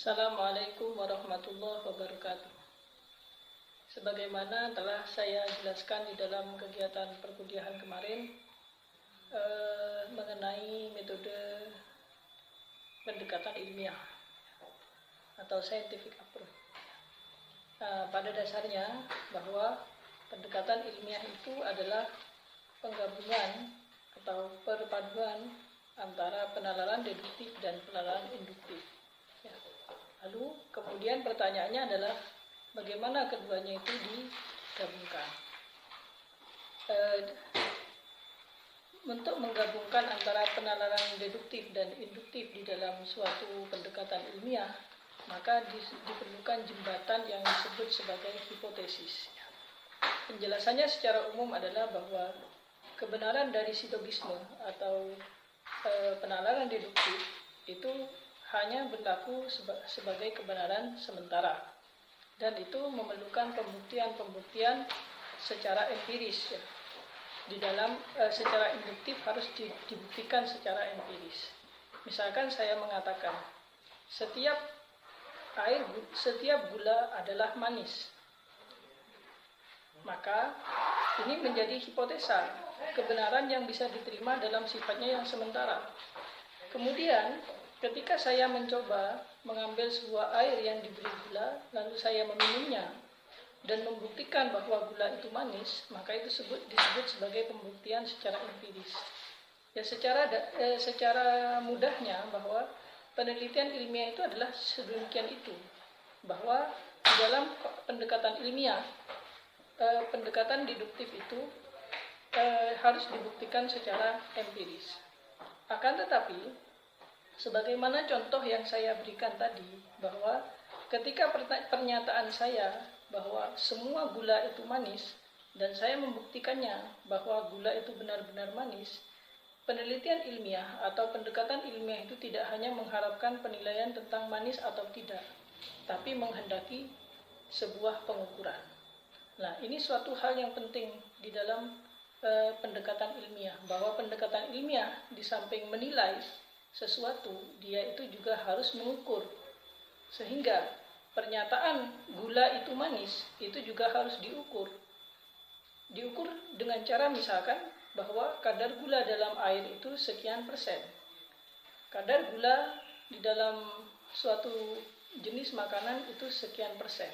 Assalamualaikum warahmatullahi wabarakatuh. Sebagaimana telah saya jelaskan di dalam kegiatan perkuliahan kemarin mengenai metode pendekatan ilmiah atau scientific approach. Pada dasarnya bahwa pendekatan ilmiah itu adalah penggabungan atau perpaduan antara penalaran deduktif dan penalaran induktif. Lalu kemudian pertanyaannya adalah bagaimana keduanya itu digabungkan. Untuk menggabungkan antara penalaran deduktif dan induktif di dalam suatu pendekatan ilmiah, maka diperlukan jembatan yang disebut sebagai hipotesis. Penjelasannya secara umum adalah bahwa kebenaran dari silogisme atau penalaran deduktif itu hanya berlaku sebagai kebenaran sementara, dan itu memerlukan pembuktian secara empiris. Di dalam secara induktif harus dibuktikan secara empiris. Misalkan saya mengatakan setiap gula adalah manis, maka ini menjadi hipotesa, kebenaran yang bisa diterima dalam sifatnya yang sementara. Kemudian ketika saya mencoba mengambil sebuah air yang diberi gula, lalu saya meminumnya dan membuktikan bahwa gula itu manis, maka itu disebut sebagai pembuktian secara empiris. Ya, secara mudahnya bahwa penelitian ilmiah itu adalah sedemikian itu, bahwa di dalam pendekatan ilmiah, pendekatan deduktif itu harus dibuktikan secara empiris. Akan tetapi sebagaimana contoh yang saya berikan tadi, bahwa ketika pernyataan saya bahwa semua gula itu manis dan saya membuktikannya bahwa gula itu benar-benar manis, penelitian ilmiah atau pendekatan ilmiah itu tidak hanya mengharapkan penilaian tentang manis atau tidak, tapi menghendaki sebuah pengukuran. Nah, ini suatu hal yang penting di dalam pendekatan ilmiah, bahwa pendekatan ilmiah di samping menilai sesuatu, dia itu juga harus mengukur, sehingga pernyataan gula itu manis itu juga harus diukur dengan cara misalkan bahwa kadar gula dalam air itu sekian persen, kadar gula di dalam suatu jenis makanan itu sekian persen.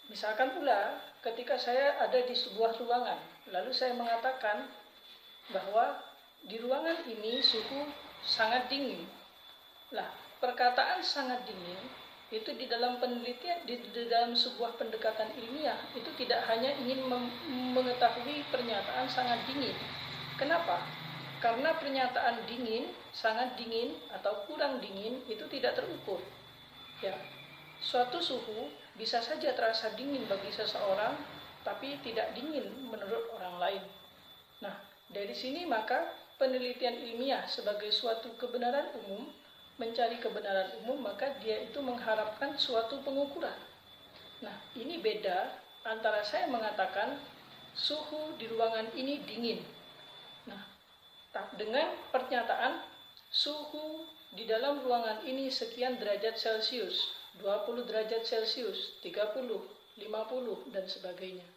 Misalkan pula ketika saya ada di sebuah ruangan, lalu saya mengatakan bahwa di ruangan ini suhu sangat dingin. Lah, perkataan sangat dingin itu di dalam penelitian, di dalam sebuah pendekatan ilmiah itu tidak hanya ingin mengetahui pernyataan sangat dingin. Kenapa? Karena pernyataan dingin, sangat dingin atau kurang dingin itu tidak terukur. Ya, suatu suhu bisa saja terasa dingin bagi seseorang, tapi tidak dingin menurut orang lain. Nah, dari sini maka penelitian ilmiah sebagai suatu kebenaran umum, mencari kebenaran umum, maka dia itu mengharapkan suatu pengukuran. Nah, ini beda antara saya mengatakan suhu di ruangan ini dingin. Nah, dengan pernyataan suhu di dalam ruangan ini sekian derajat Celcius, 20 derajat Celcius, 30, 50, dan sebagainya.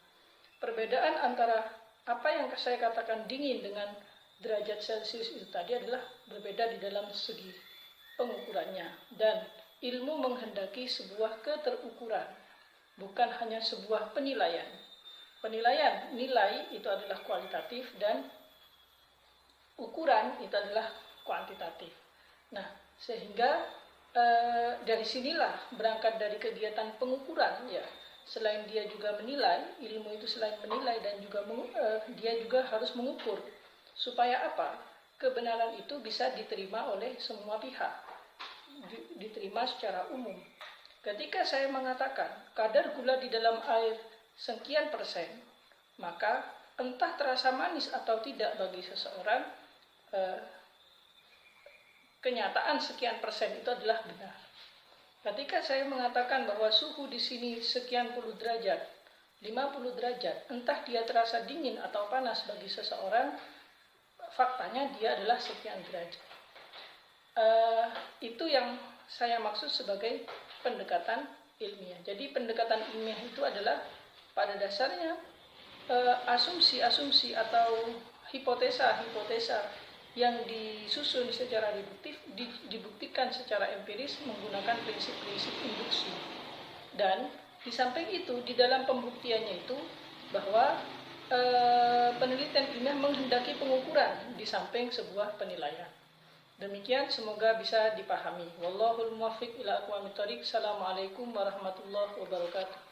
Perbedaan antara apa yang saya katakan dingin dengan derajat Celcius itu tadi adalah berbeda di dalam segi pengukurannya, dan ilmu menghendaki sebuah keterukuran, bukan hanya sebuah penilaian. Penilaian, nilai itu adalah kualitatif dan ukuran itu adalah kuantitatif. Nah, sehingga dari sinilah berangkat dari kegiatan pengukuran, ya. Selain dia juga menilai, ilmu itu selain menilai dan juga dia juga harus mengukur. Supaya apa? Kebenaran itu bisa diterima oleh semua pihak, diterima secara umum. Ketika saya mengatakan kadar gula di dalam air sekian persen, maka entah terasa manis atau tidak bagi seseorang, kenyataan sekian persen itu adalah benar. Ketika saya mengatakan bahwa suhu di sini sekian puluh derajat, 50 derajat, entah dia terasa dingin atau panas bagi seseorang, faktanya dia adalah sekian derajat. Itu yang saya maksud sebagai pendekatan ilmiah. Jadi pendekatan ilmiah itu adalah pada dasarnya asumsi-asumsi atau hipotesa-hipotesa yang disusun secara deduktif dibuktikan secara empiris menggunakan prinsip-prinsip induksi. Dan di samping itu, di dalam pembuktiannya itu bahwa penelitian ilmiah menghendaki pengukuran di samping sebuah penilaian. Demikian, semoga bisa dipahami. Wallahul muwaffiq ila aqwamit thoriq. Assalamualaikum warahmatullahi wabarakatuh.